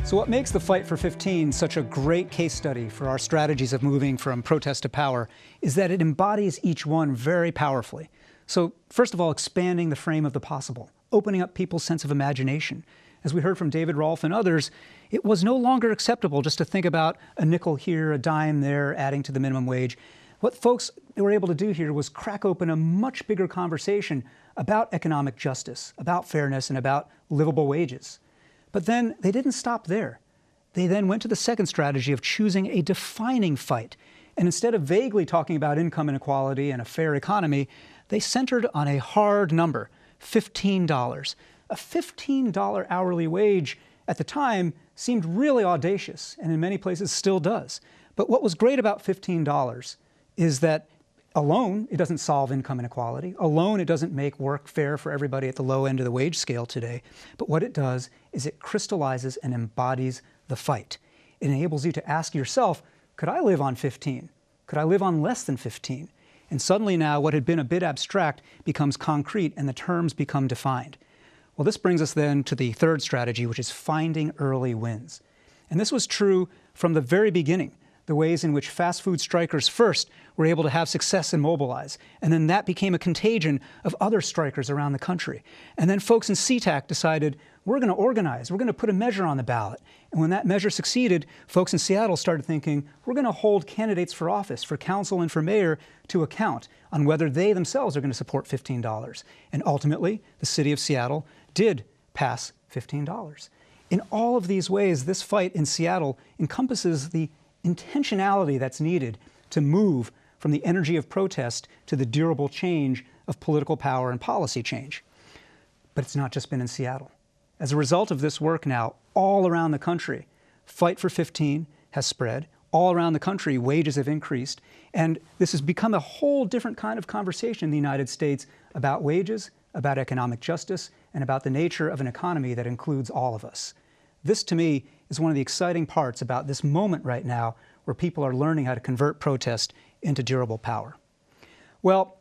So what makes the Fight for 15 such a great case study for our strategies of moving from protest to power is that it embodies each one very powerfully. So first of all, expanding the frame of the possible, opening up people's sense of imagination. As we heard from David Rolfe and others, it was no longer acceptable just to think about a nickel here, a dime there, adding to the minimum wage. What folks were able to do here was crack open a much bigger conversation about economic justice, about fairness, and about livable wages. But then they didn't stop there. They then went to the second strategy of choosing a defining fight. And instead of vaguely talking about income inequality and a fair economy, they centered on a hard number, $15. A $15 hourly wage at the time seemed really audacious, and in many places still does. But what was great about $15 is that alone, it doesn't solve income inequality. Alone, it doesn't make work fair for everybody at the low end of the wage scale today. But what it does is it crystallizes and embodies the fight. It enables you to ask yourself, could I live on 15? Could I live on less than 15? And suddenly now what had been a bit abstract becomes concrete and the terms become defined. Well, this brings us then to the third strategy, which is finding early wins. And this was true from the very beginning. The ways in which fast food strikers first were able to have success and mobilize. And then that became a contagion of other strikers around the country. And then folks in CTAC decided, we're going to organize, we're going to put a measure on the ballot. And when that measure succeeded, folks in Seattle started thinking, we're going to hold candidates for office, for council and for mayor to account on whether they themselves are going to support $15. And ultimately, the city of Seattle did pass $15. In all of these ways, this fight in Seattle encompasses the intentionality that's needed to move from the energy of protest to the durable change of political power and policy change. But it's not just been in Seattle. As a result of this work now, all around the country, Fight for 15 has spread. All around the country, wages have increased. And this has become a whole different kind of conversation in the United States about wages, about economic justice, and about the nature of an economy that includes all of us. This, to me, is one of the exciting parts about this moment right now where people are learning how to convert protest into durable power. Well,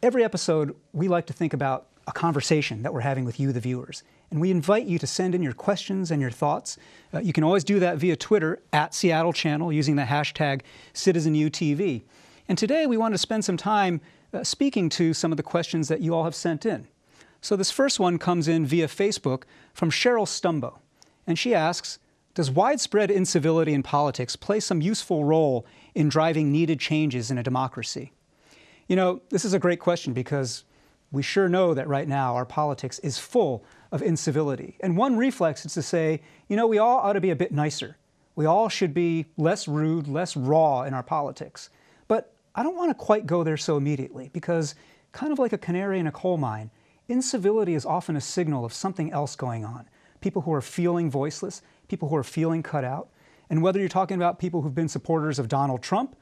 every episode, we like to think about a conversation that we're having with you, the viewers. And we invite you to send in your questions and your thoughts. You can always do that via Twitter, @Seattle Channel, using the hashtag CitizenUTV. And today, we want to spend some time speaking to some of the questions that you all have sent in. So this first one comes in via Facebook from Cheryl Stumbo. And she asks, does widespread incivility in politics play some useful role in driving needed changes in a democracy? You know, this is a great question because we sure know that right now our politics is full of incivility. And one reflex is to say, you know, we all ought to be a bit nicer. We all should be less rude, less raw in our politics. But I don't want to quite go there so immediately because, kind of like a canary in a coal mine, incivility is often a signal of something else going on. People who are feeling voiceless, people who are feeling cut out. And whether you're talking about people who've been supporters of Donald Trump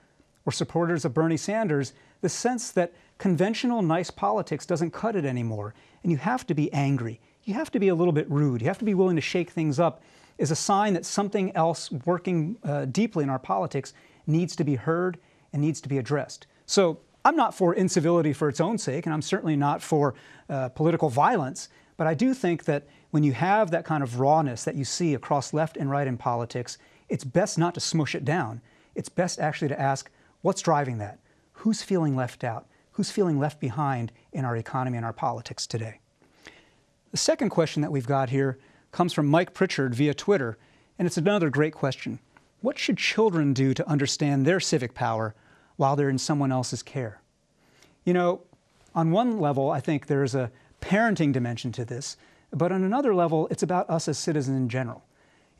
or supporters of Bernie Sanders, the sense that conventional nice politics doesn't cut it anymore. And you have to be angry. You have to be a little bit rude. You have to be willing to shake things up is a sign that something else working deeply in our politics needs to be heard and needs to be addressed. So I'm not for incivility for its own sake, and I'm certainly not for political violence. But I do think that when you have that kind of rawness that you see across left and right in politics, it's best not to smush it down. It's best actually to ask, what's driving that? Who's feeling left out? Who's feeling left behind in our economy and our politics today? The second question that we've got here comes from Mike Pritchard via Twitter, and it's another great question. What should children do to understand their civic power while they're in someone else's care? You know, on one level, I think there's a parenting dimension to this, but on another level, it's about us as citizens in general.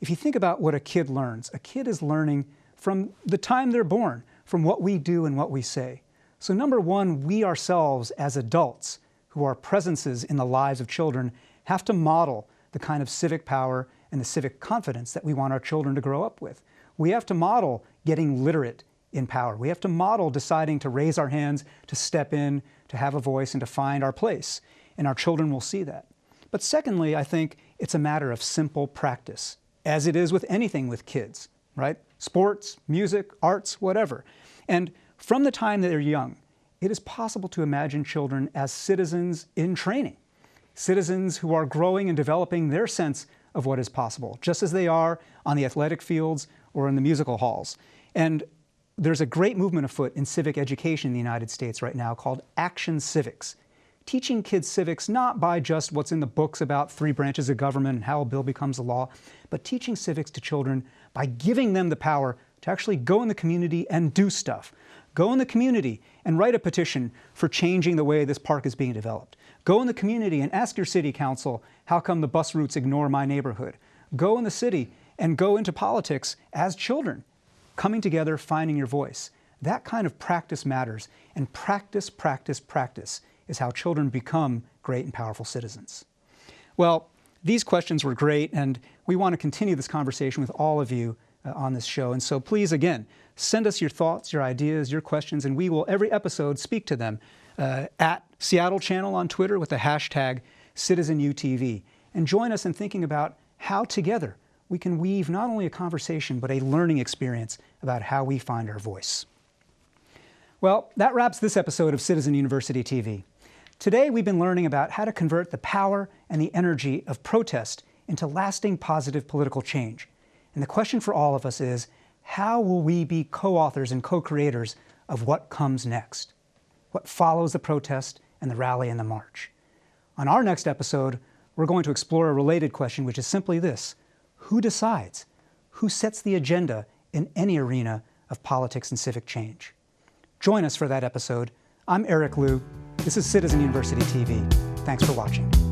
If you think about what a kid learns, a kid is learning from the time they're born, from what we do and what we say. So number one, we ourselves as adults who are presences in the lives of children have to model the kind of civic power and the civic confidence that we want our children to grow up with. We have to model getting literate in power. We have to model deciding to raise our hands, to step in, to have a voice, and to find our place. And our children will see that. But secondly, I think it's a matter of simple practice, as it is with anything with kids, right? Sports, music, arts, whatever. And from the time that they're young, it is possible to imagine children as citizens in training, citizens who are growing and developing their sense of what is possible, just as they are on the athletic fields or in the musical halls. And there's a great movement afoot in civic education in the United States right now called Action Civics, teaching kids civics not by just what's in the books about 3 branches of government and how a bill becomes a law, but teaching civics to children by giving them the power to actually go in the community and do stuff. Go in the community and write a petition for changing the way this park is being developed. Go in the community and ask your city council, how come the bus routes ignore my neighborhood? Go in the city and go into politics as children, coming together, finding your voice. That kind of practice matters, and practice, practice, practice is how children become great and powerful citizens. Well, these questions were great, and we want to continue this conversation with all of you on this show. And so please, again, send us your thoughts, your ideas, your questions, and we will, every episode, speak to them at Seattle Channel on Twitter with the hashtag CitizenUTV. And join us in thinking about how together we can weave not only a conversation, but a learning experience about how we find our voice. Well, that wraps this episode of Citizen University TV. Today, we've been learning about how to convert the power and the energy of protest into lasting positive political change. And the question for all of us is, how will we be co-authors and co-creators of what comes next? What follows the protest and the rally and the march? On our next episode, we're going to explore a related question, which is simply this: who decides? Who sets the agenda in any arena of politics and civic change? Join us for that episode. I'm Eric Liu. This is Citizen University TV. Thanks for watching.